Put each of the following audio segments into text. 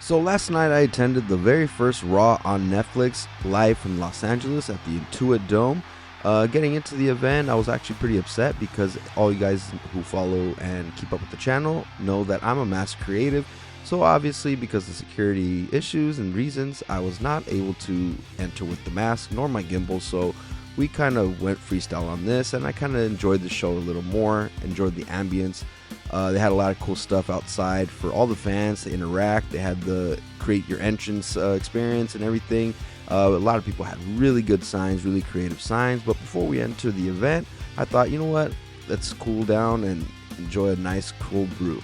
So last night I attended the very first Raw on Netflix live from Los Angeles at the Intuit Dome. Getting into the event, I was actually pretty upset because all you guys who follow and keep up with the channel know that I'm a mask creative. So obviously, because of security issues and reasons, I was not able to enter with the mask nor my gimbal. So we kind of went freestyle on this, and I kind of enjoyed the show a little more, enjoyed the ambience. They had a lot of cool stuff outside for all the fans to interact. They had the create your entrance experience and everything. A lot of people had really good signs, really creative signs. But before we enter the event, I thought, you know what? Let's cool down and enjoy a nice cold brew.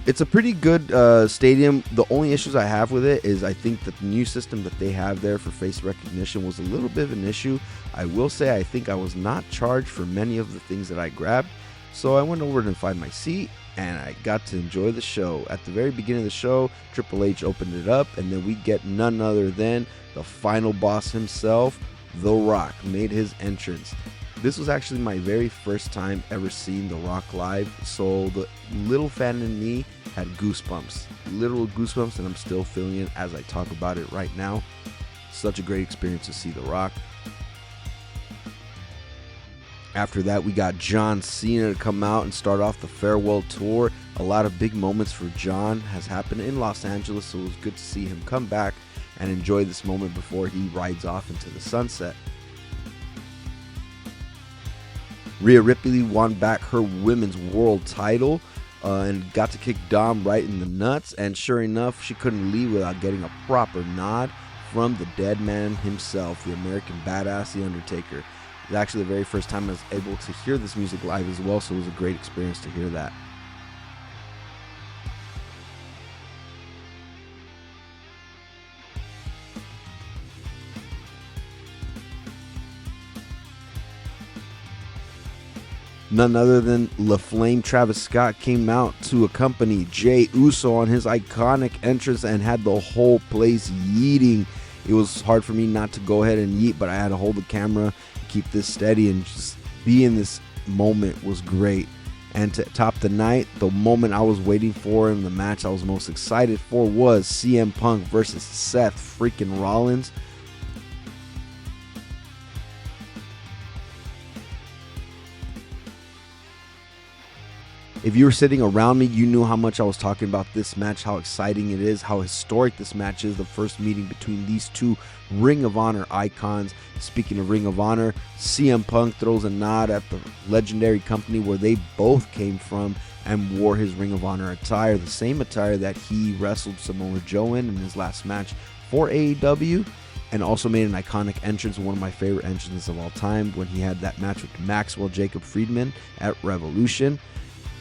It's a pretty good stadium. The only issues I have with it is I think that the new system that they have there for face recognition was a little bit of an issue. I will say I think I was not charged for many of the things that I grabbed. So I went over to find my seat and I got to enjoy the show. At the very beginning of the show, Triple H opened it up, and then we get none other than the final boss himself, The Rock, made his entrance. This was actually my very first time ever seeing The Rock live, so the little fan in me had goosebumps, literal goosebumps, and I'm still feeling it as I talk about it right now. Such a great experience to see The Rock. After that, we got John Cena to come out and start off the farewell tour. A lot of big moments for John has happened in Los Angeles, so it was good to see him come back and enjoy this moment before he rides off into the sunset. Rhea Ripley won back her women's world title and got to kick Dom right in the nuts, and sure enough, she couldn't leave without getting a proper nod from the dead man himself, the American Badass, The Undertaker. It's actually the very first time I was able to hear this music live as well, so it was a great experience to hear that. None other than La Flame Travis Scott came out to accompany Jey Uso on his iconic entrance and had the whole place yeeting. It was hard for me not to go ahead and yeet, but I had to hold the camera, keep this steady, and just be in this moment was great. And to top the night, the moment I was waiting for and the match I was most excited for was CM Punk versus Seth freaking Rollins. If you were sitting around me, you knew how much I was talking about this match, how exciting it is, how historic this match is, the first meeting between these two Ring of Honor icons. Speaking of Ring of Honor, CM Punk throws a nod at the legendary company where they both came from and wore his Ring of Honor attire, the same attire that he wrestled Samoa Joe in his last match for AEW, and also made an iconic entrance, one of my favorite entrances of all time, when he had that match with Maxwell Jacob Friedman at Revolution.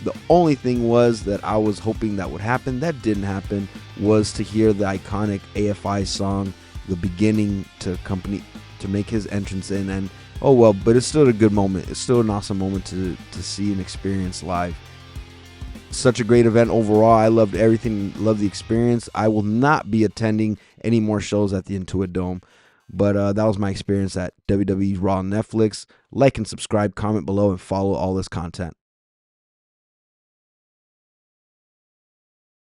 The only thing was that I was hoping that would happen, that didn't happen, was to hear the iconic AFI song, the beginning to make his entrance in, and oh well, but it's still a good moment. It's still an awesome moment to see and experience live. Such a great event overall. I loved everything, loved the experience. I will not be attending any more shows at the Intuit Dome, but that was my experience at WWE Raw on Netflix. Like and subscribe, comment below, and follow all this content.